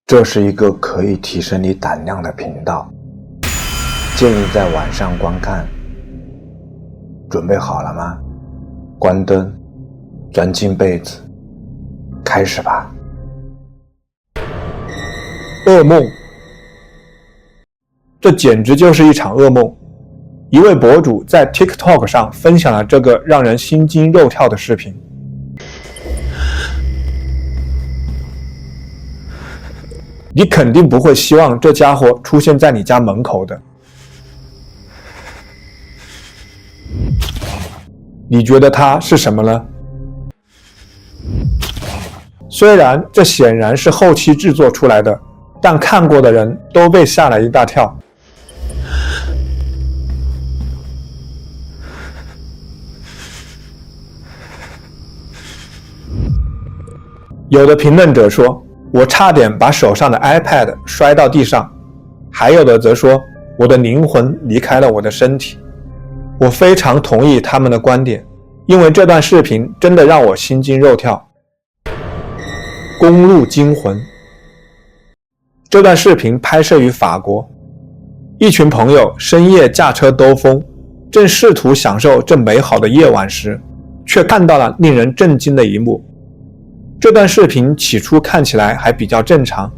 这是一个可以提升你胆量的频道，建议在晚上观看。准备好了吗？关灯，钻进被子，开始吧。噩梦，这简直就是一场噩梦。一位博主在 TikTok 上分享了这个让人心惊肉跳的视频。你肯定不会希望这家伙出现在你家门口的。你觉得它是什么呢？虽然这显然是后期制作出来的，但看过的人都被吓了一大跳。有的评论者说，我差点把手上的 iPad 摔到地上，还有的则说，我的灵魂离开了我的身体。我非常同意他们的观点，因为这段视频真的让我心惊肉跳。公路惊魂。这段视频拍摄于法国，一群朋友深夜驾车兜风，正试图享受这美好的夜晚时，却看到了令人震惊的一幕。这段视频起初看起来还比较正常，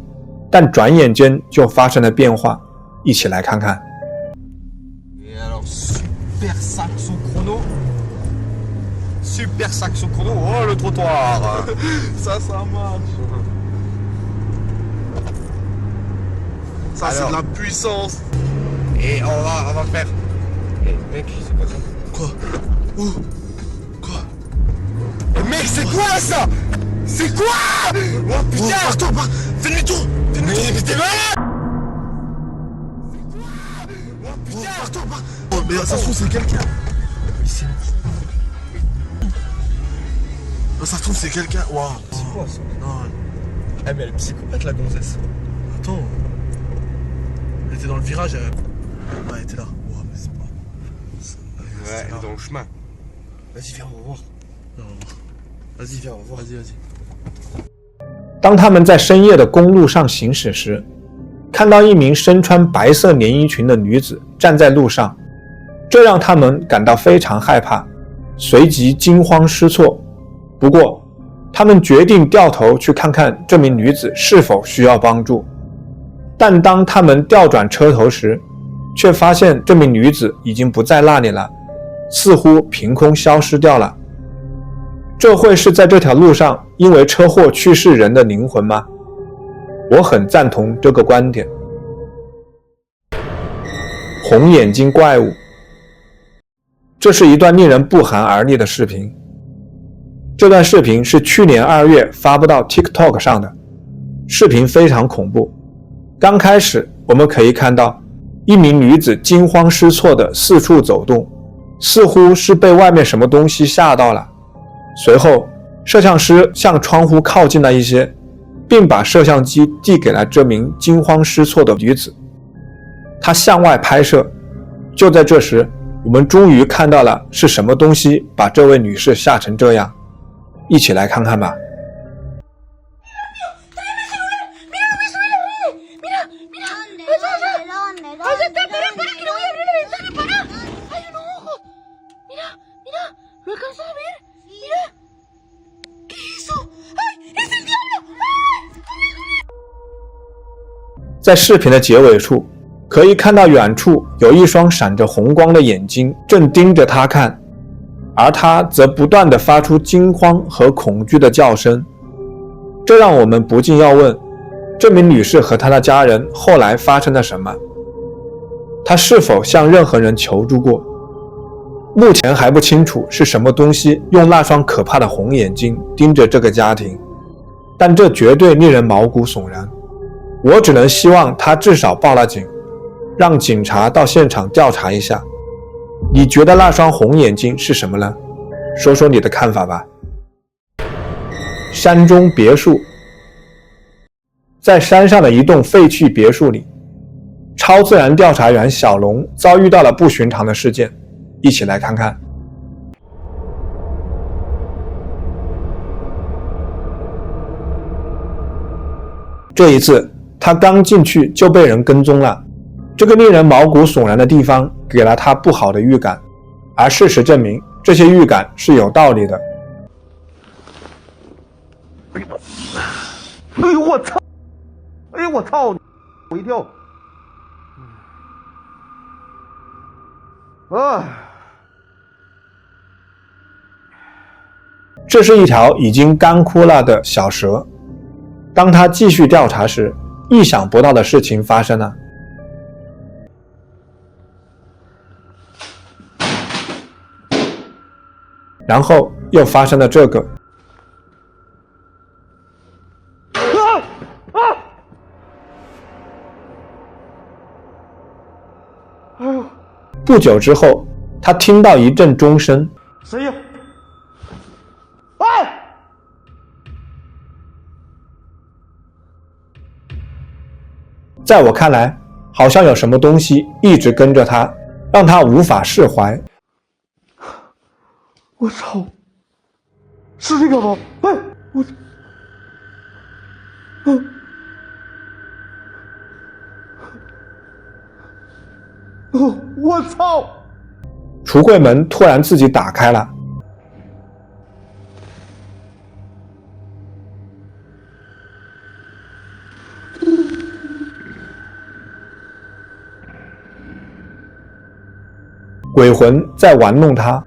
但转眼间就发生了变化，一起来看看。Super saxo chrono. Super saxo chrono. Oh, le trottoir. Ça marche. Ça, c'est de la puissance. Et on va faire. Eh, mec, c'est quoi ça? Quoi? Où? Quoi? Eh, mec, c'est quoi ça? C'est quoi? Oh putain! Attends, fais demi-tour! Fais demi-tour, mais t'es malade! Oh putain! Attends, oh, mais ça se trouve, c'est quelqu'un! Ici. Ça se trouve, c'est quelqu'un! Waouh! C'est quoi ça? Non. Eh, mais elle est psychopathe, la gonzesse! Attends! Elle était dans le virage, elle. Ouais, elle était là. Wow, mais c'est pas. Ouais, elle est dans le chemin. Vas-y, viens, on va voir. Non, on va voir. Vas-y, viens, on va voir. Vas-y. 当他们在深夜的公路上行驶时，看到一名身穿白色连衣裙的女子站在路上，这让他们感到非常害怕，随即惊慌失措。不过，他们决定掉头去看看这名女子是否需要帮助。但当他们调转车头时，却发现这名女子已经不在那里了，似乎凭空消失掉了。这会是在这条路上因为车祸去世人的灵魂吗？我很赞同这个观点。红眼睛怪物。这是一段令人不寒而栗的视频。这段视频是去年2月发布到 TikTok 上的，视频非常恐怖。刚开始我们可以看到一名女子惊慌失措地四处走动，似乎是被外面什么东西吓到了。随后，摄像师向窗户靠近了一些，并把摄像机递给了这名惊慌失措的女子。她向外拍摄。就在这时，我们终于看到了是什么东西把这位女士吓成这样。一起来看看吧。在视频的结尾处，可以看到远处有一双闪着红光的眼睛正盯着他看，而他则不断地发出惊慌和恐惧的叫声。这让我们不禁要问，这名女士和她的家人后来发生了什么？她是否向任何人求助过？目前还不清楚是什么东西用那双可怕的红眼睛盯着这个家庭，但这绝对令人毛骨悚然。我只能希望他至少报了警，让警察到现场调查一下。你觉得那双红眼睛是什么呢？说说你的看法吧。山中别墅。在山上的一栋废弃别墅里，超自然调查员小龙遭遇到了不寻常的事件，一起来看看。这一次他刚进去就被人跟踪了。这个令人毛骨悚然的地方给了他不好的预感，而事实证明，这些预感是有道理的。哎呦我操！哎呦我操！我一跳！这是一条已经干枯了的小蛇。当他继续调查时，意想不到的事情发生了。然后又发生了这个。不久之后，他听到一阵钟声。谁呀？在我看来，好像有什么东西一直跟着他，让他无法释怀。我操！是这个吗？哎，我操！橱柜门突然自己打开了。鬼魂在玩弄他。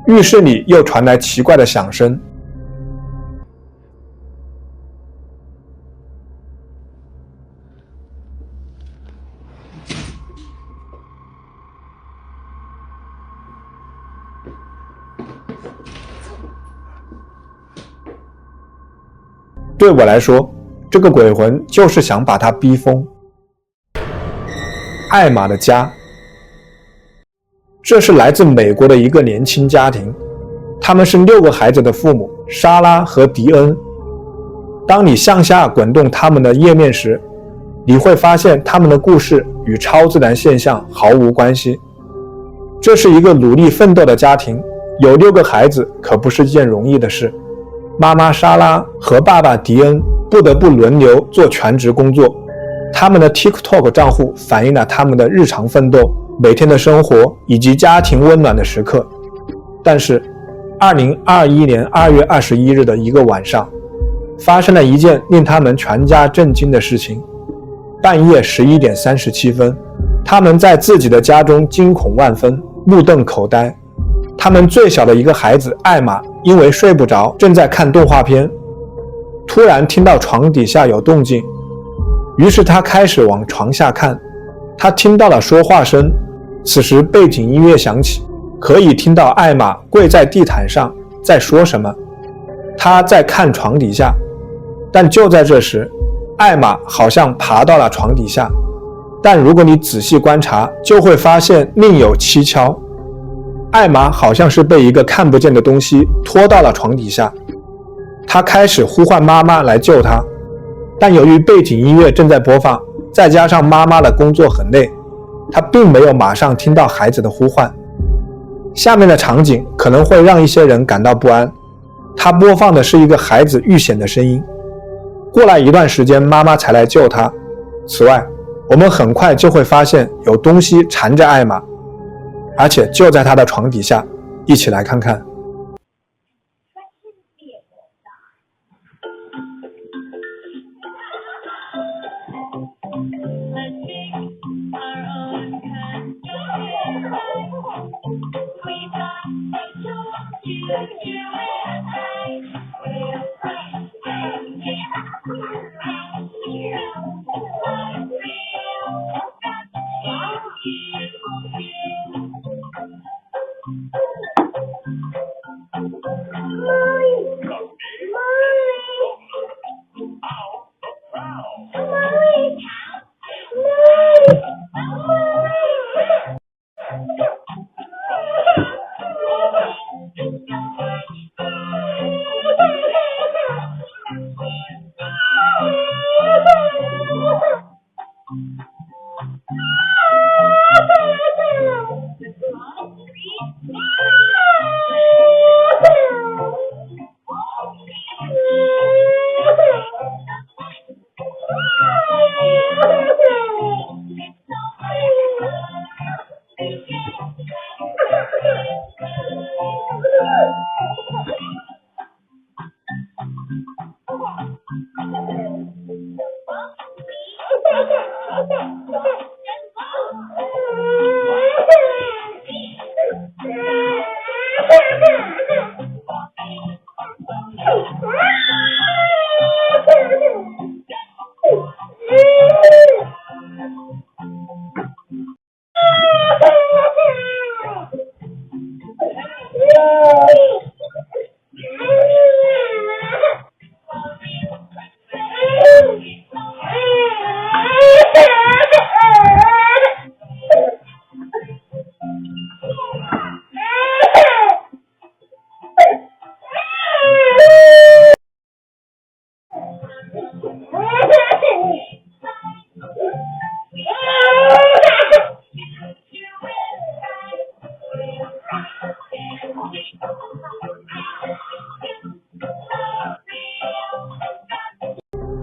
浴室里又传来奇怪的响声。对我来说，这个鬼魂就是想把他逼疯。艾玛的家。这是来自美国的一个年轻家庭，他们是6个孩子的父母，莎拉和迪恩。当你向下滚动他们的页面时，你会发现他们的故事与超自然现象毫无关系。这是一个努力奋斗的家庭，有6个孩子可不是件容易的事。妈妈莎拉和爸爸迪恩不得不轮流做全职工作，他们的 TikTok 账户反映了他们的日常奋斗，每天的生活以及家庭温暖的时刻。但是2021年2月21日的一个晚上，发生了一件令他们全家震惊的事情。半夜11点37分，他们在自己的家中惊恐万分，目瞪口呆。他们最小的一个孩子艾玛因为睡不着，正在看动画片，突然听到床底下有动静，于是他开始往床下看，他听到了说话声。此时背景音乐响起，可以听到艾玛跪在地毯上在说什么。他在看床底下，但就在这时，艾玛好像爬到了床底下，但如果你仔细观察，就会发现另有蹊跷。艾玛好像是被一个看不见的东西拖到了床底下，她开始呼唤妈妈来救她，但由于背景音乐正在播放，再加上妈妈的工作很累，她并没有马上听到孩子的呼唤。下面的场景可能会让一些人感到不安，它播放的是一个孩子遇险的声音。过来一段时间，妈妈才来救他。此外，我们很快就会发现有东西缠着艾玛，而且就在她的床底下。一起来看看。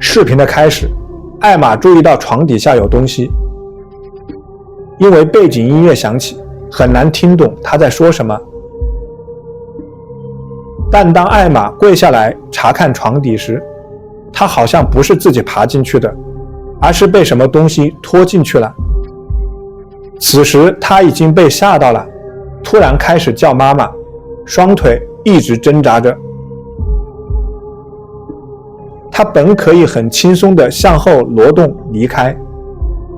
视频的开始，艾玛注意到床底下有东西，因为背景音乐响起，很难听懂她在说什么。但当艾玛跪下来查看床底时，她好像不是自己爬进去的，而是被什么东西拖进去了。此时她已经被吓到了，突然开始叫妈妈，双腿一直挣扎着。他本可以很轻松地向后挪动离开，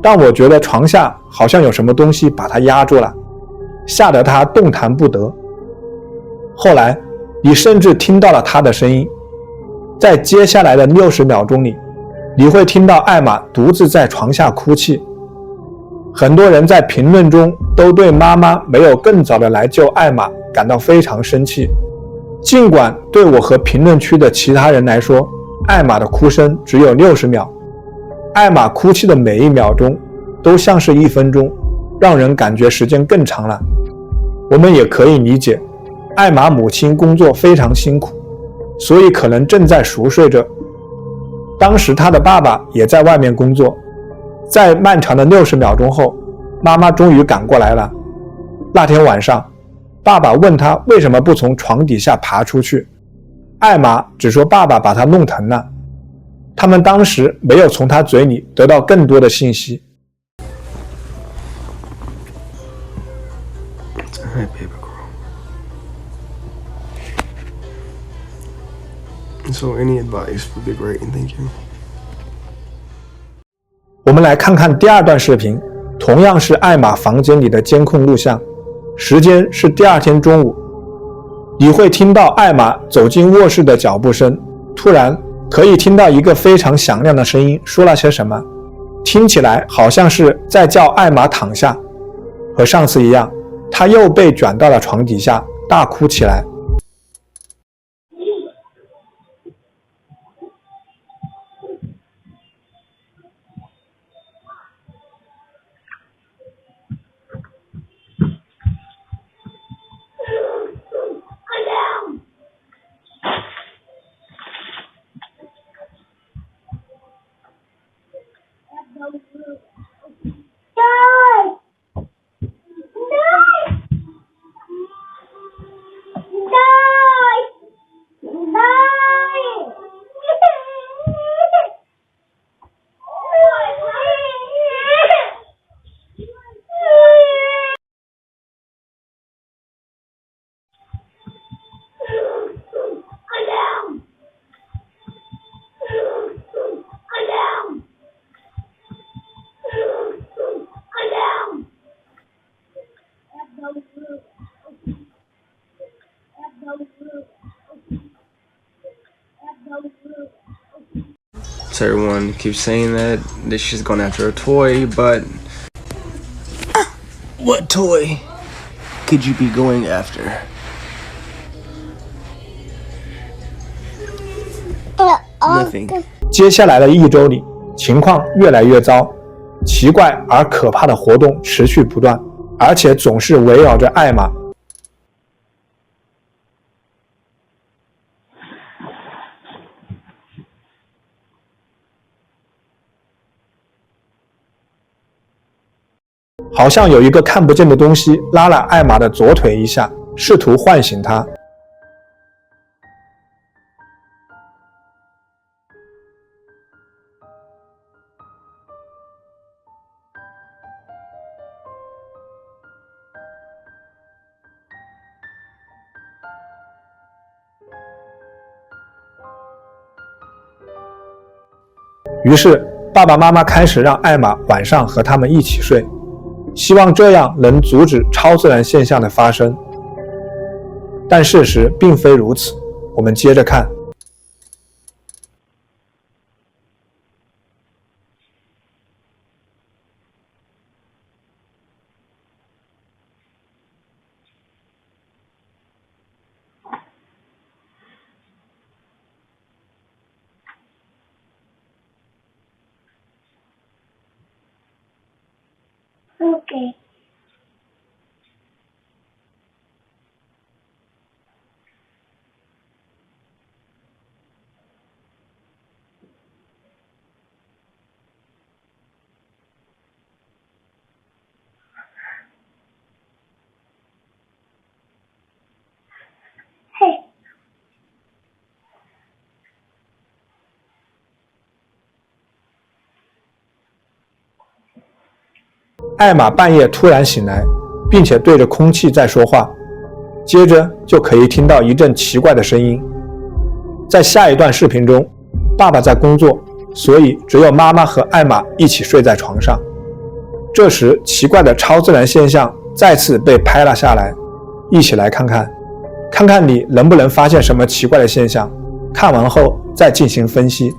但我觉得床下好像有什么东西把他压住了，吓得他动弹不得。后来你甚至听到了他的声音，在接下来的60秒钟里，你会听到艾玛独自在床下哭泣。很多人在评论中都对妈妈没有更早的来救艾玛感到非常生气，尽管对我和评论区的其他人来说，艾玛的哭声只有60秒，艾玛哭泣的每一秒钟都像是1分钟，让人感觉时间更长了。我们也可以理解，艾玛母亲工作非常辛苦，所以可能正在熟睡着。当时她的爸爸也在外面工作，在漫长的60秒钟后，妈妈终于赶过来了。那天晚上，爸爸问她为什么不从床底下爬出去，艾玛只说爸爸把她弄疼了。他们当时没有从她嘴里得到更多的信息。Alright, baby girl. So any advice would be great, and thank you. 我们来看看第2段视频，同样是艾玛房间里的监控录像，时间是第2天中午。你会听到艾玛走进卧室的脚步声，突然可以听到一个非常响亮的声音说了些什么，听起来好像是在叫艾玛躺下。和上次一样，她又被卷到了床底下，大哭起来。So everyone keeps saying that she's going after a toy, but what toy could you be going after? Nothing. 接下来的1周里，情况越来越糟，奇怪而可怕的活动持续不断，而且总是围绕着艾玛。好像有一个看不见的东西拉了艾玛的左腿一下，试图唤醒她。于是爸爸妈妈开始让艾玛晚上和他们一起睡，希望这样能阻止超自然现象的发生。但事实并非如此，我们接着看。Okay. 嘿。艾玛半夜突然醒来，并且对着空气在说话，接着就可以听到一阵奇怪的声音。在下一段视频中，爸爸在工作，所以只有妈妈和艾玛一起睡在床上。这时，奇怪的超自然现象再次被拍了下来，一起来看看，看看你能不能发现什么奇怪的现象。看完后再进行分析。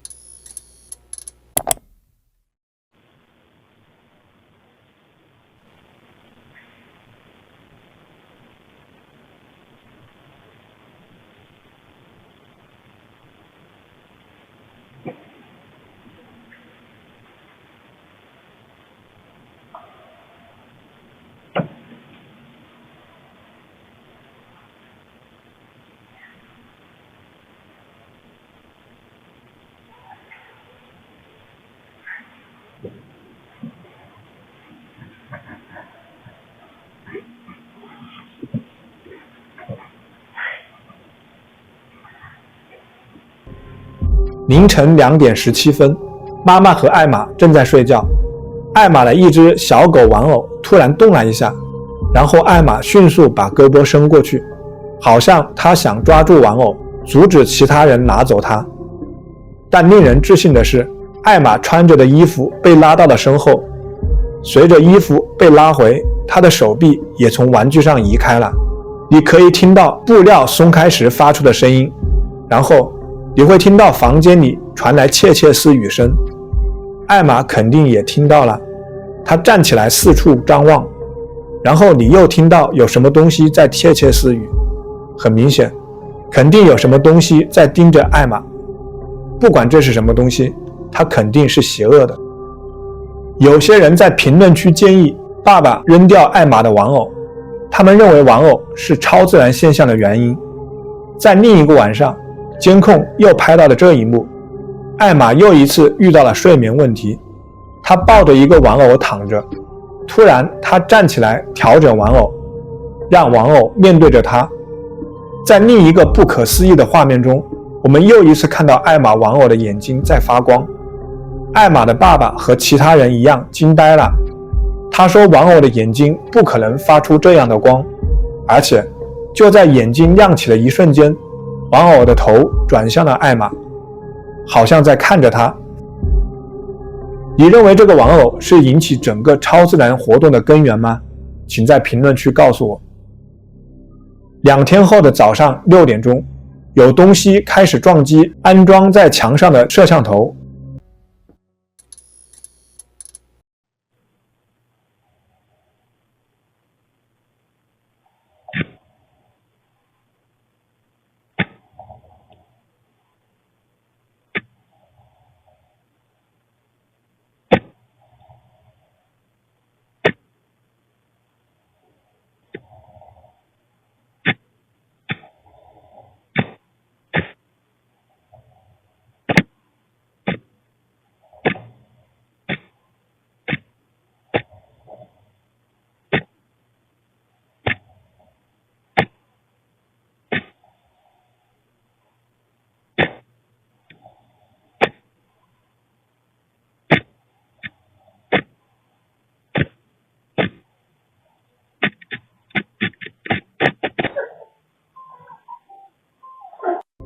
凌晨2点17分，妈妈和艾玛正在睡觉。艾玛的一只小狗玩偶突然动了一下，然后艾玛迅速把胳膊伸过去，好像她想抓住玩偶，阻止其他人拿走它。但令人置信的是，艾玛穿着的衣服被拉到了身后，随着衣服被拉回，她的手臂也从玩具上移开了。你可以听到布料松开时发出的声音，然后你会听到房间里传来窃窃私语声。艾玛肯定也听到了，她站起来四处张望，然后你又听到有什么东西在窃窃私语。很明显，肯定有什么东西在盯着艾玛。不管这是什么东西，它肯定是邪恶的。有些人在评论区建议爸爸扔掉艾玛的玩偶，他们认为玩偶是超自然现象的原因。在另一个晚上，监控又拍到了这一幕，艾玛又一次遇到了睡眠问题。她抱着一个玩偶躺着，突然她站起来调整玩偶，让玩偶面对着她。在另一个不可思议的画面中，我们又一次看到艾玛玩偶的眼睛在发光。艾玛的爸爸和其他人一样惊呆了，他说玩偶的眼睛不可能发出这样的光，而且就在眼睛亮起的一瞬间，玩偶的头转向了艾玛，好像在看着他。你认为这个玩偶是引起整个超自然活动的根源吗？请在评论区告诉我。2天后的早上6点钟，有东西开始撞击安装在墙上的摄像头。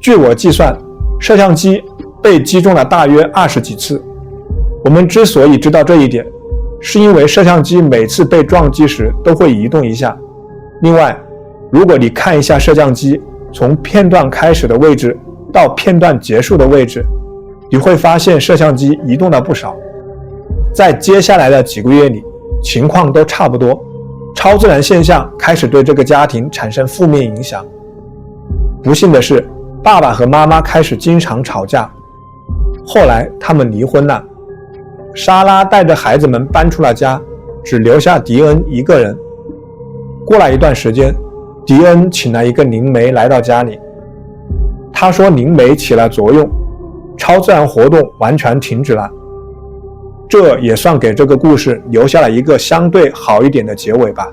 据我计算，摄像机被击中了大约20几次。我们之所以知道这一点，是因为摄像机每次被撞击时都会移动一下。另外，如果你看一下摄像机从片段开始的位置到片段结束的位置，你会发现摄像机移动了不少。在接下来的几个月里，情况都差不多，超自然现象开始对这个家庭产生负面影响。不幸的是，爸爸和妈妈开始经常吵架，后来他们离婚了。莎拉带着孩子们搬出了家，只留下迪恩一个人。过了一段时间，迪恩请了一个灵媒来到家里。他说灵媒起了作用，超自然活动完全停止了。这也算给这个故事留下了一个相对好一点的结尾吧。